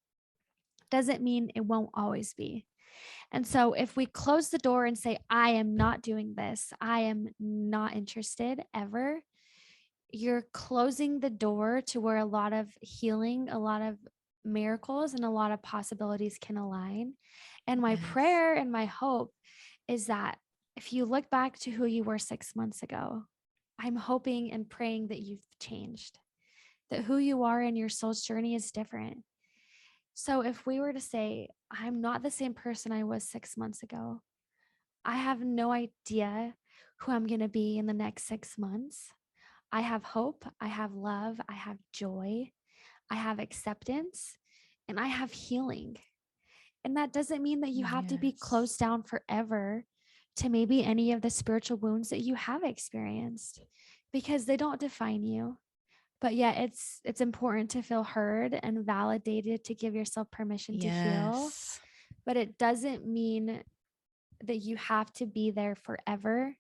Speaker 2: doesn't mean it won't always be. And so if we close the door and say, I am not doing this, I am not interested ever, you're closing the door to where a lot of healing, a lot of miracles, and a lot of possibilities can align. And my
Speaker 1: Yes.
Speaker 2: prayer and my hope is that if you look back to who you were 6 months ago, I'm hoping and praying that you've changed, that who you are in your soul's journey is different. So if we were to say, I'm not the same person I was 6 months ago, I have no idea who I'm going to be in the next 6 months. I have hope, I have love, I have joy, I have acceptance, and I have healing. And that doesn't mean that you have to be
Speaker 1: Yes.
Speaker 2: closed down forever to maybe any of the spiritual wounds that you have experienced, because they don't define you. But yet it's important to feel heard and validated, to give yourself permission to heal.
Speaker 1: Yes.
Speaker 2: But it doesn't mean that you have to be there forever,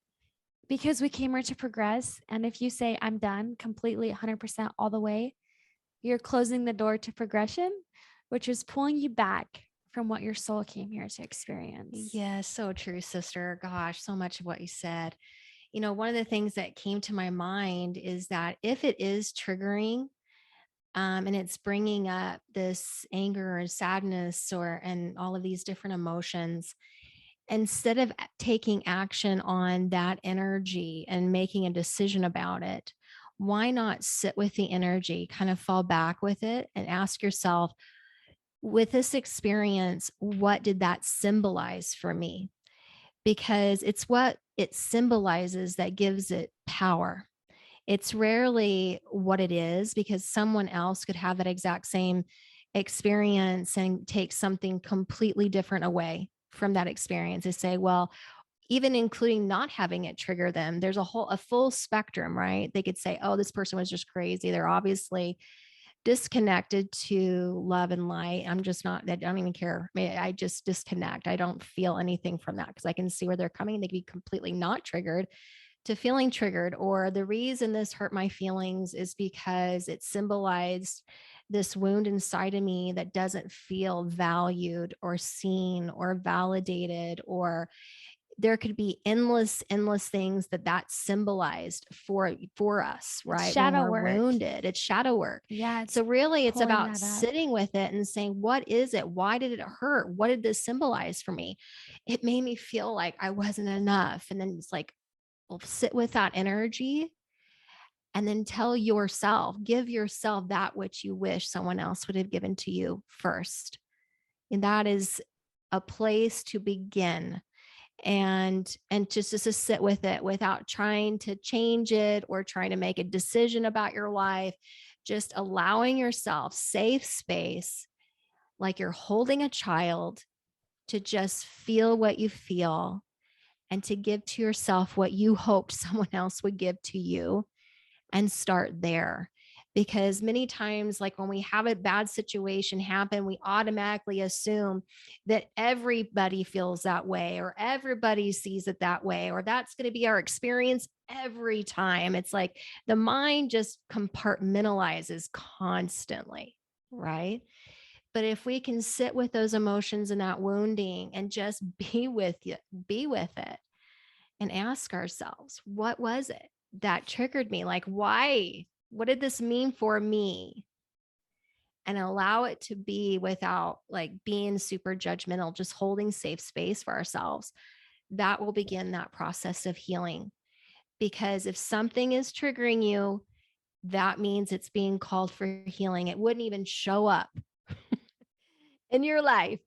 Speaker 2: because we came here to progress. And if you say, I'm done completely 100% all the way, you're closing the door to progression, which is pulling you back from what your soul came here to experience.
Speaker 1: Yes. So true, sister. Gosh, so much of what you said. One of the things that came to my mind is that if it is triggering, and it's bringing up this anger and sadness and all of these different emotions, instead of taking action on that energy and making a decision about it, why not sit with the energy, kind of fall back with it and ask yourself, with this experience, what did that symbolize for me? Because it's what it symbolizes that gives it power. It's rarely what it is, because someone else could have that exact same experience and take something completely different away from that experience. They say, well, even including not having it trigger them, there's a full spectrum, right? They could say, oh, this person was just crazy. They're obviously disconnected to love and light. I'm just not, I don't even care. I just disconnect. I don't feel anything from that, because I can see where they're coming. They could be completely not triggered to feeling triggered. Or the reason this hurt my feelings is because it symbolized this wound inside of me that doesn't feel valued or seen or validated. Or there could be endless things that symbolized for us,
Speaker 2: It's
Speaker 1: right? When
Speaker 2: shadow
Speaker 1: we're
Speaker 2: work.
Speaker 1: wounded, it's shadow work.
Speaker 2: Yeah, it's
Speaker 1: So really it's
Speaker 2: pulling
Speaker 1: about
Speaker 2: that up.
Speaker 1: sitting with it and saying, what is it? Why did it hurt? What did this symbolize for me? It made me feel like I wasn't enough. And then it's like, well, sit with that energy and then give yourself that which you wish someone else would have given to you first. And that is a place to begin, and just to sit with it without trying to change it or trying to make a decision about your life. Just allowing yourself safe space, like you're holding a child, to just feel what you feel and to give to yourself what you hoped someone else would give to you, and start there. Because many times, like when we have a bad situation happen, we automatically assume that everybody feels that way, or everybody sees it that way, or that's going to be our experience every time. It's like the mind just compartmentalizes constantly, right? But if we can sit with those emotions and that wounding and just be with it and ask ourselves, what was it that triggered me? Like, why? What did this mean for me? And allow it to be without like being super judgmental, just holding safe space for ourselves. That will begin that process of healing. Because if something is triggering you, that means it's being called for healing. It wouldn't even show up in your life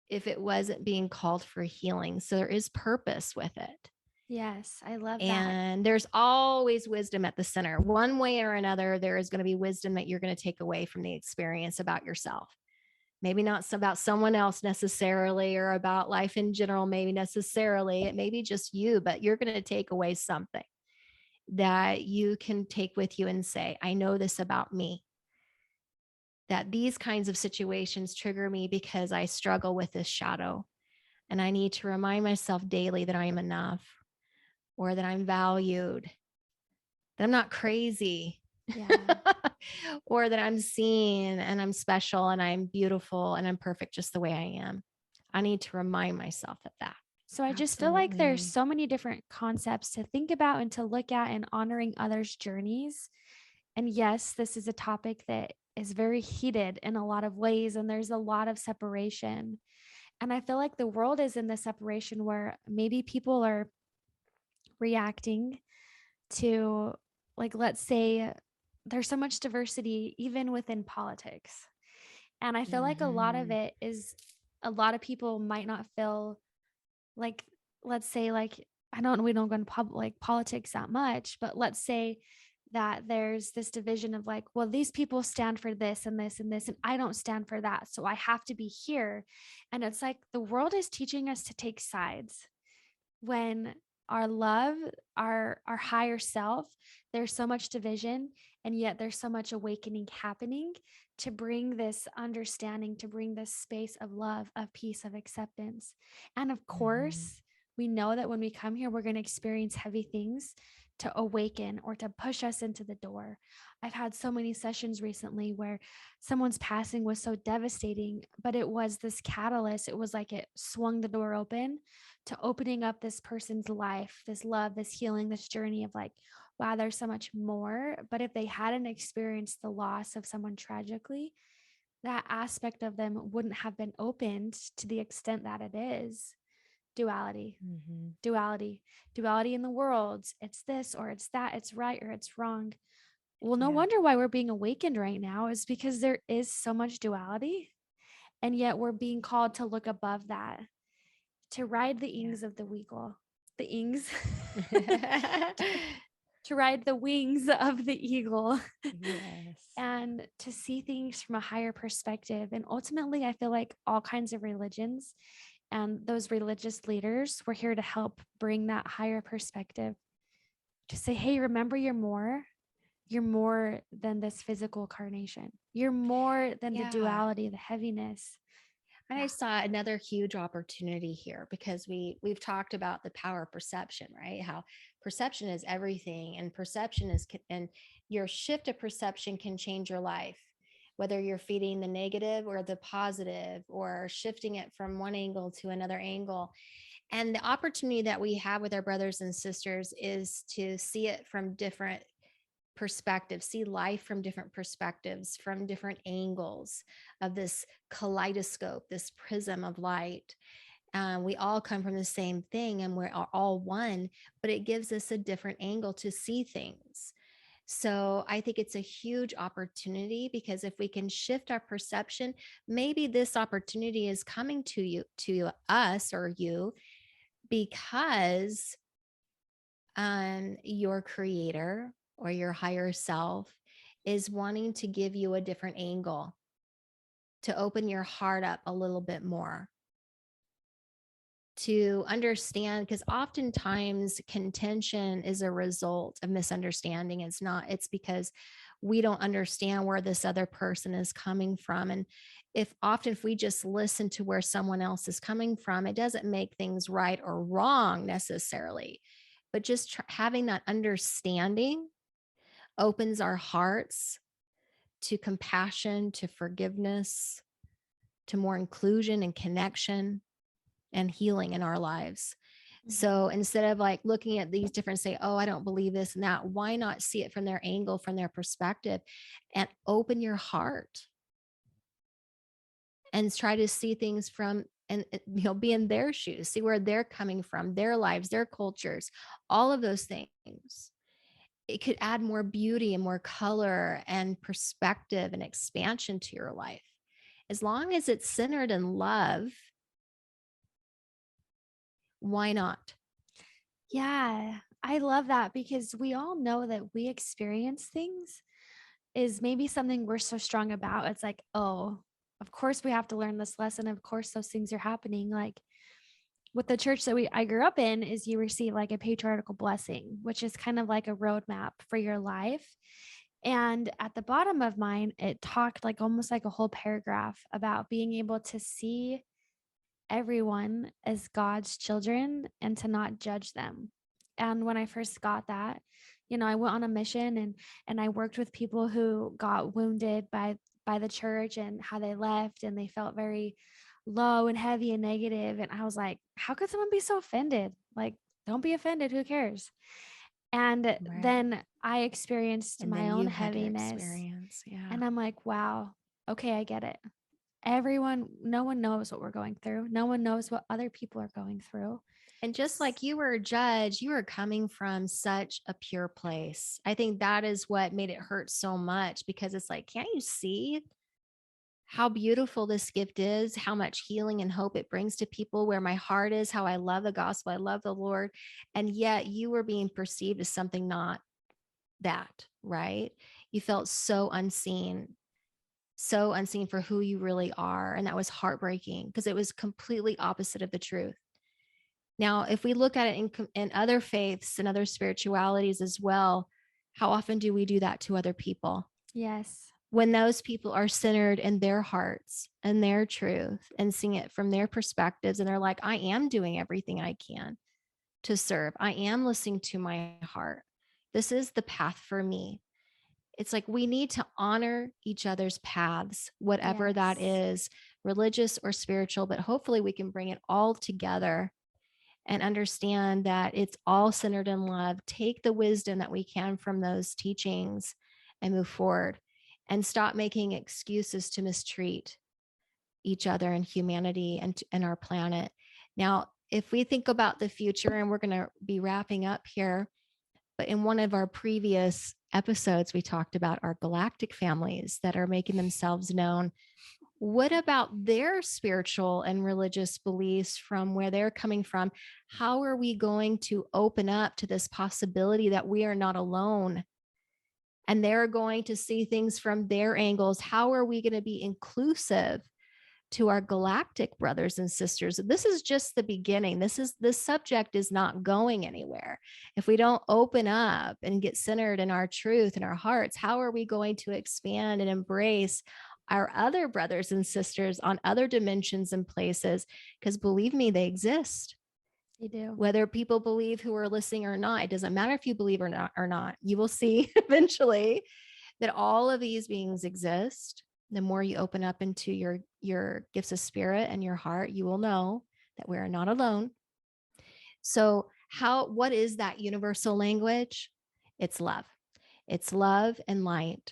Speaker 1: if it wasn't being called for healing. So there is purpose with it.
Speaker 2: Yes, I love that.
Speaker 1: And there's always wisdom at the center. One way or another, there is going to be wisdom that you're going to take away from the experience about yourself. Maybe not about someone else necessarily, or about life in general, maybe necessarily. It may be just you, but you're going to take away something that you can take with you and say, I know this about me. That these kinds of situations trigger me because I struggle with this shadow. And I need to remind myself daily that I am enough, or that I'm valued, that I'm not crazy, or that I'm seen and I'm special and I'm beautiful and I'm perfect just the way I am. I need to remind myself of that.
Speaker 2: So I just feel like there's so many different concepts to think about and to look at in honoring others' journeys. And yes, this is a topic that is very heated in a lot of ways, and there's a lot of separation. And I feel like the world is in the separation where maybe people are reacting to, like, let's say there's so much diversity even within politics. And I feel like a lot of it is, a lot of people might not feel like, let's say, like, we don't go into like politics that much, but let's say that there's this division of like, well, these people stand for this and this and this, and I don't stand for that. So I have to be here. And it's like the world is teaching us to take sides when our love, our higher self, there's so much division, and yet there's so much awakening happening to bring this understanding, to bring this space of love, of peace, of acceptance. And of course, we know that when we come here, we're going to experience heavy things to awaken or to push us into the door. I've had so many sessions recently where someone's passing was so devastating, but it was this catalyst. It was like it swung the door open to opening up this person's life, this love, this healing, this journey of like, wow, there's so much more. But if they hadn't experienced the loss of someone tragically, that aspect of them wouldn't have been opened to the extent that it is. Duality, duality in the world. It's this or it's that, it's right or it's wrong. Well, no wonder why we're being awakened right now, is because there is so much duality. And yet we're being called to look above that, to ride the wings of the eagle, the wings, to ride the wings of the eagle.
Speaker 1: Yes.
Speaker 2: And to see things from a higher perspective. And ultimately, I feel like all kinds of religions and those religious leaders were here to help bring that higher perspective, to say, hey, remember, you're more than this physical carnation. You're more than the duality, the heaviness.
Speaker 1: And I saw another huge opportunity here, because we've talked about the power of perception, right? How perception is everything, and perception is, and your shift of perception can change your life, whether you're feeding the negative or the positive, or shifting it from one angle to another angle. And the opportunity that we have with our brothers and sisters is to see it from different perspectives, see life from different perspectives, from different angles of this kaleidoscope, this prism of light. We all come from the same thing, and we're all one, but it gives us a different angle to see things. So I think it's a huge opportunity, because if we can shift our perception, maybe this opportunity is coming to us or you, because your creator or your higher self is wanting to give you a different angle, to open your heart up a little bit more, to understand, because oftentimes contention is a result of misunderstanding. It's because we don't understand where this other person is coming from. And if we just listen to where someone else is coming from, it doesn't make things right or wrong necessarily, but just having that understanding opens our hearts to compassion, to forgiveness, to more inclusion and connection and healing in our lives. So instead of like looking at these different, say, oh, I don't believe this and that, why not see it from their angle, from their perspective, and open your heart and try to see things from, and be in their shoes, see where they're coming from, their lives, their cultures, all of those things. It could add more beauty and more color and perspective and expansion to your life. As long as it's centered in love, why not?
Speaker 2: Yeah, I love that, because we all know that we experience things is maybe something we're so strong about. It's like, oh, of course we have to learn this lesson. Of course those things are happening. Like with the church that I grew up in, is you receive like a patriarchal blessing, which is kind of like a roadmap for your life. And at the bottom of mine, it talked like almost like a whole paragraph about being able to see everyone as God's children and to not judge them. And when I first got that, I went on a mission, and I worked with people who got wounded by the church and how they left, and they felt very low and heavy and negative. And I was like, how could someone be so offended? Like, don't be offended. Who cares? And
Speaker 1: Right.
Speaker 2: then I experienced
Speaker 1: And
Speaker 2: my
Speaker 1: then
Speaker 2: own
Speaker 1: you had to
Speaker 2: heaviness.
Speaker 1: experience. Yeah.
Speaker 2: And I'm like, wow, okay, I get it. No one knows what we're going through. No one knows what other people are going through.
Speaker 1: And just like you were a judge, you were coming from such a pure place. I think that is what made it hurt so much, because it's like, can't you see how beautiful this gift is, how much healing and hope it brings to people, where my heart is, how I love the gospel, I love the Lord. And yet you were being perceived as something not that, right? You felt so unseen for who you really are. And that was heartbreaking, because it was completely opposite of the truth. Now, if we look at it in other faiths and other spiritualities as well, how often do we do that to other people?
Speaker 2: Yes.
Speaker 1: When those people are centered in their hearts and their truth and seeing it from their perspectives, and they're like, I am doing everything I can to serve. I am listening to my heart. This is the path for me. It's like we need to honor each other's paths, whatever that
Speaker 2: Yes.
Speaker 1: is, religious or spiritual, but hopefully we can bring it all together and understand that it's all centered in love. Take the wisdom that we can from those teachings and move forward, and stop making excuses to mistreat each other and humanity and our planet. Now, if we think about the future, and we're going to be wrapping up here, but in one of our previous episodes, we talked about our galactic families that are making themselves known. What about their spiritual and religious beliefs, from where they're coming from? How are we going to open up to this possibility that we are not alone? And they're going to see things from their angles. How are we going to be inclusive to our galactic brothers and sisters? This is just the beginning. This subject is not going anywhere. If we don't open up and get centered in our truth and our hearts, how are we going to expand and embrace our other brothers and sisters on other dimensions and places? Because believe me, they exist.
Speaker 2: You do.
Speaker 1: Whether people believe who are listening or not, it doesn't matter if you believe or not. You will see eventually that all of these beings exist. The more you open up into your gifts of spirit and your heart, you will know that we are not alone. So what is that universal language? It's love. It's love and light.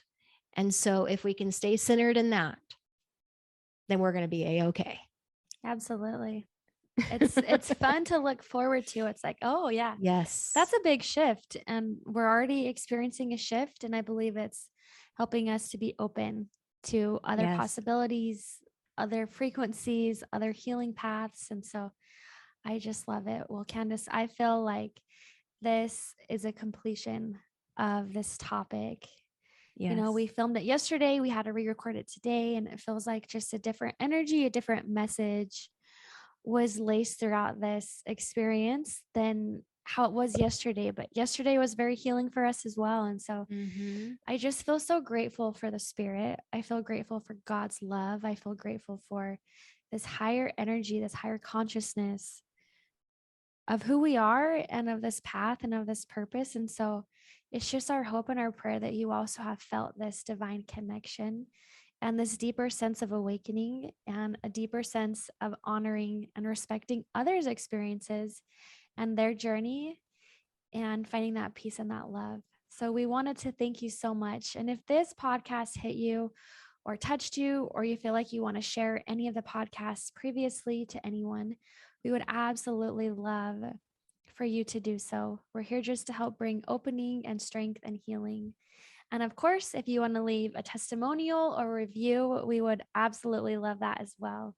Speaker 1: And so if we can stay centered in that, then we're going to be a-okay.
Speaker 2: Absolutely. It's fun to look forward to. It's like, oh yeah,
Speaker 1: Yes.
Speaker 2: that's a big shift, and we're already experiencing a shift, and I believe it's helping us to be open to other possibilities, other frequencies, other healing paths. And so I just love it. Well, Candace, I feel like this is a completion of this topic.
Speaker 1: Yes.
Speaker 2: We filmed it yesterday, we had to re-record it today, and it feels like just a different energy, a different message was laced throughout this experience than how it was yesterday. But yesterday was very healing for us as well. And so I just feel so grateful for the spirit. I feel grateful for God's love. I feel grateful for this higher energy, this higher consciousness of who we are and of this path and of this purpose. And so it's just our hope and our prayer that you also have felt this divine connection and this deeper sense of awakening and a deeper sense of honoring and respecting others' experiences and their journey and finding that peace and that love. So we wanted to thank you so much. And if this podcast hit you or touched you, or you feel like you want to share any of the podcasts previously to anyone, we would absolutely love for you to do so. We're here just to help bring opening and strength and healing. And of course, if you want to leave a testimonial or review, we would absolutely love that as well.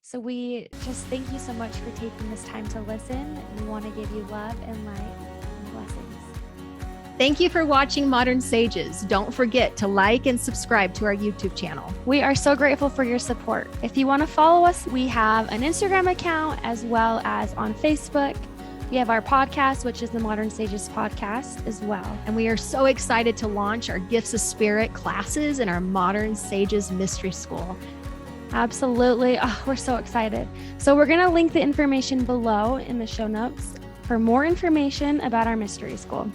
Speaker 2: So we just thank you so much for taking this time to listen. We want to give you love and light and blessings.
Speaker 1: Thank you for watching Modern Sages. Don't forget to like and subscribe to our YouTube channel.
Speaker 2: We are so grateful for your support. If you want to follow us, we have an Instagram account as well as on Facebook. We have our podcast, which is the Modern Sages podcast as well.
Speaker 1: And we are so excited to launch our Gifts of Spirit classes in our Modern Sages Mystery School.
Speaker 2: Absolutely. Oh, we're so excited. So we're going to link the information below in the show notes for more information about our mystery school.